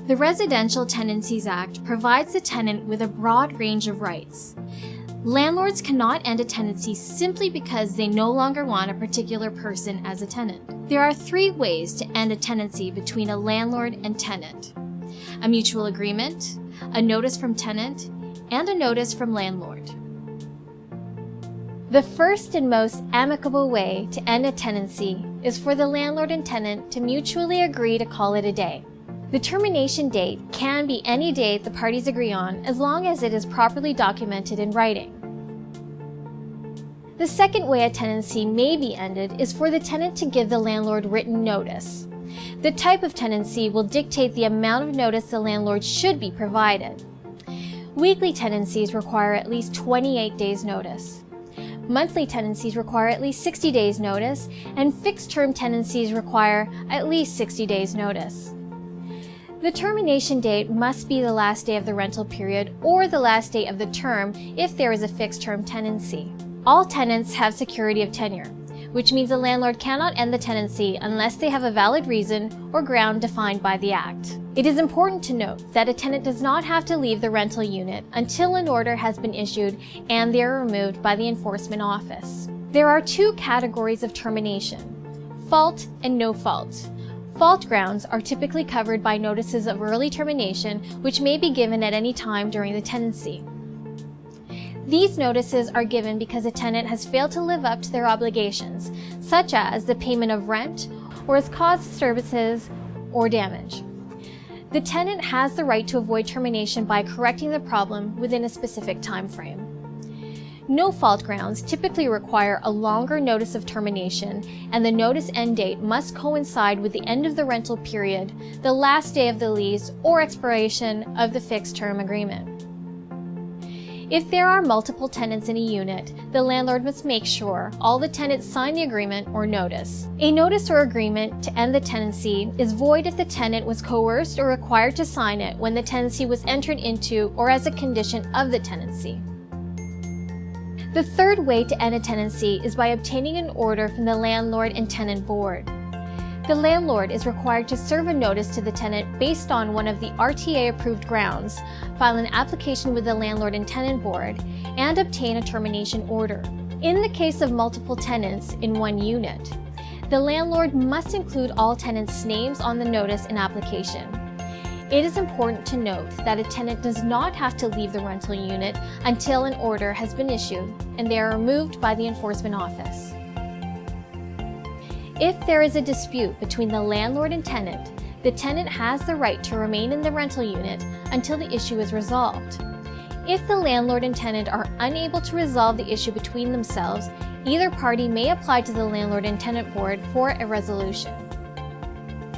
The Residential Tenancies Act provides the tenant with a broad range of rights. Landlords cannot end a tenancy simply because they no longer want a particular person as a tenant. There are 3 ways to end a tenancy between a landlord and tenant: a mutual agreement, a notice from tenant, and a notice from landlord. The first and most amicable way to end a tenancy is for the landlord and tenant to mutually agree to call it a day. The termination date can be any date the parties agree on as long as it is properly documented in writing. The second way a tenancy may be ended is for the tenant to give the landlord written notice. The type of tenancy will dictate the amount of notice the landlord should be provided. Weekly tenancies require at least 28 days notice. Monthly tenancies require at least 60 days notice, and fixed-term tenancies require at least 60 days notice. The termination date must be the last day of the rental period or the last day of the term if there is a fixed-term tenancy. All tenants have security of tenure, which means the landlord cannot end the tenancy unless they have a valid reason or ground defined by the Act. It is important to note that a tenant does not have to leave the rental unit until an order has been issued and they are removed by the enforcement office. There are 2 categories of termination: fault and no fault. Fault grounds are typically covered by notices of early termination, which may be given at any time during the tenancy. These notices are given because a tenant has failed to live up to their obligations, such as the payment of rent, or has caused disturbances or damage. The tenant has the right to avoid termination by correcting the problem within a specific time frame. No-fault grounds typically require a longer notice of termination, and the notice end date must coincide with the end of the rental period, the last day of the lease, or expiration of the fixed-term agreement. If there are multiple tenants in a unit, the landlord must make sure all the tenants sign the agreement or notice. A notice or agreement to end the tenancy is void if the tenant was coerced or required to sign it when the tenancy was entered into or as a condition of the tenancy. The third way to end a tenancy is by obtaining an order from the Landlord and Tenant Board. The landlord is required to serve a notice to the tenant based on one of the RTA-approved grounds, file an application with the Landlord and Tenant Board, and obtain a termination order. In the case of multiple tenants in one unit, the landlord must include all tenants' names on the notice and application. It is important to note that a tenant does not have to leave the rental unit until an order has been issued and they are removed by the enforcement office. If there is a dispute between the landlord and tenant, the tenant has the right to remain in the rental unit until the issue is resolved. If the landlord and tenant are unable to resolve the issue between themselves, either party may apply to the Landlord and Tenant Board for a resolution.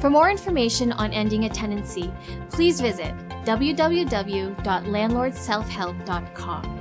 For more information on ending a tenancy, please visit www.landlordselfhelp.com.